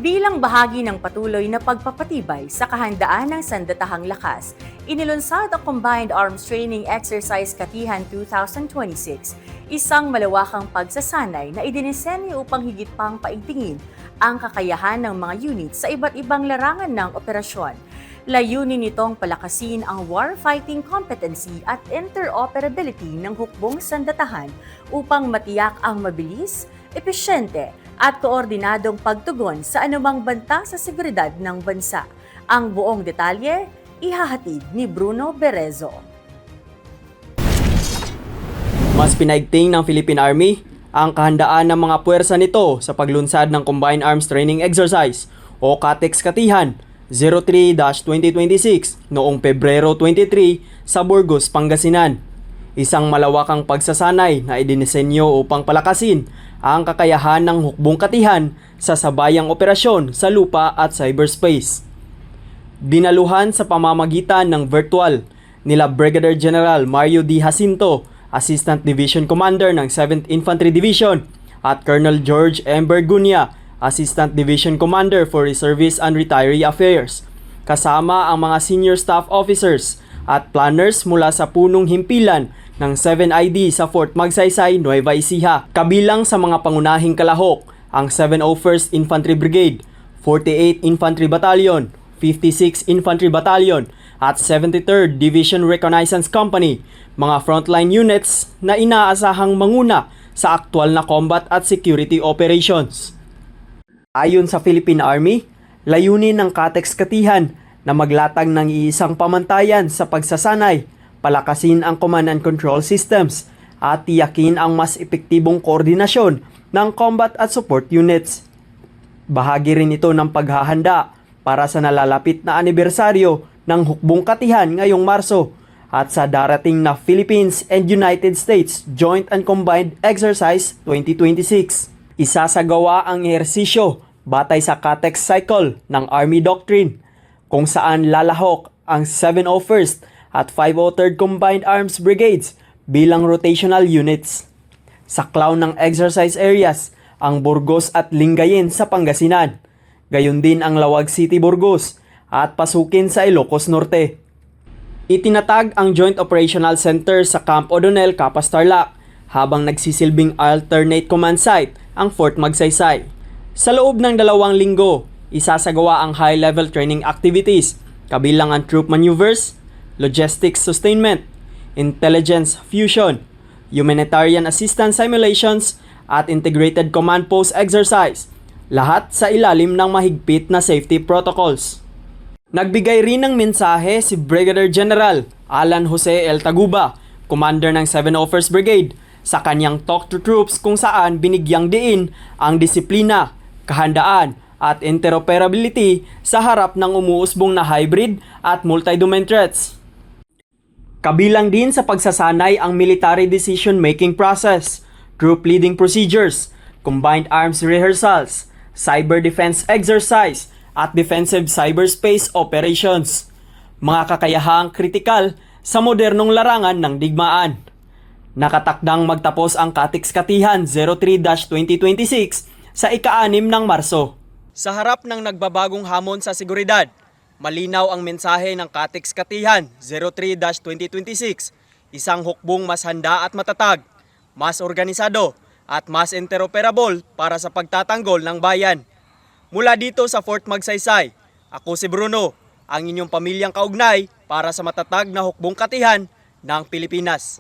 Bilang bahagi ng patuloy na pagpapatibay sa kahandaan ng sandatahang lakas, inilunsad ang Combined Arms Training Exercise Katihan 2026, isang malawakang pagsasanay na idinisenyo upang higit pang paigtingin ang kakayahan ng mga unit sa iba't ibang larangan ng operasyon. Layunin nitong palakasin ang warfighting competency at interoperability ng hukbong sandatahan upang matiyak ang mabilis, epesyente at koordinadong pagtugon sa anumang banta sa seguridad ng bansa. Ang buong detalye, ihahatid ni Bruno Berezo. Mas pinaigting ng Philippine Army ang kahandaan ng mga puwersa nito sa paglunsad ng Combined Arms Training Exercise o CATEX Katihan 03-2026 noong Pebrero 23 sa Burgos, Pangasinan. Isang malawakang pagsasanay na idinisenyo upang palakasin ang kakayahan ng hukbong katihan sa sabayang operasyon sa lupa at cyberspace. Dinaluhan sa pamamagitan ng virtual nila Brigadier General Mario D. Jacinto, Assistant Division Commander ng 7th Infantry Division, at Colonel George M. Bergunya, Assistant Division Commander for Reservists and Retiree Affairs, kasama ang mga senior staff officers at planners mula sa punong himpilan ng 7ID sa Fort Magsaysay, Nueva Ecija. Kabilang sa mga pangunahing kalahok ang 701st Infantry Brigade, 48th Infantry Battalion, 56th Infantry Battalion at 73rd Division Reconnaissance Company, mga frontline units na inaasahang manguna sa aktwal na combat at security operations. Ayon sa Philippine Army, layunin ng CATEX Katihan na maglatag ng iisang pamantayan sa pagsasanay, palakasin ang command and control systems, at tiyakin ang mas epektibong koordinasyon ng combat at support units. Bahagi rin ito ng paghahanda para sa nalalapit na anibersaryo ng hukbong katihan ngayong Marso at sa darating na Philippines and United States Joint and Combined Exercise 2026. Isasagawa ang ehersisyo batay sa CATEX cycle ng Army Doctrine, kung saan lalahok ang 701st at 503rd Combined Arms Brigades bilang rotational units. Saklaw ng exercise areas ang Burgos at Lingayen sa Pangasinan, gayon din ang Lawag City, Burgos at pasukin sa Ilocos Norte. Itinatag ang Joint Operational Center sa Camp O'Donnell, Capas, Tarlac, habang nagsisilbing alternate command site ang Fort Magsaysay. Sa loob ng 2 linggo, isasagawa ang high-level training activities, kabilang ang troop maneuvers, logistics sustainment, intelligence fusion, humanitarian assistance simulations, at integrated command post exercise, lahat sa ilalim ng mahigpit na safety protocols. Nagbigay rin ng mensahe si Brigadier General Alan Jose L. Taguba, Commander ng 701st Brigade, sa kanyang talk to troops kung saan binigyang diin ang disiplina, kahandaan at interoperability sa harap ng umuusbong na hybrid at multi-domain threats. Kabilang din sa pagsasanay ang military decision-making process, troop leading procedures, combined arms rehearsals, cyber defense exercise, at defensive cyberspace operations. Mga kakayahang kritikal sa modernong larangan ng digmaan. Nakatakdang magtapos ang CATEX Katihan 03-2026 sa ika-6 ng Marso. Sa harap ng nagbabagong hamon sa seguridad, malinaw ang mensahe ng CATEX Katihan 03-2026, isang hukbong mas handa at matatag, mas organisado at mas interoperable para sa pagtatanggol ng bayan. Mula dito sa Fort Magsaysay, ako si Bruno, ang inyong pamilyang kaugnay para sa matatag na hukbong katihan ng Pilipinas.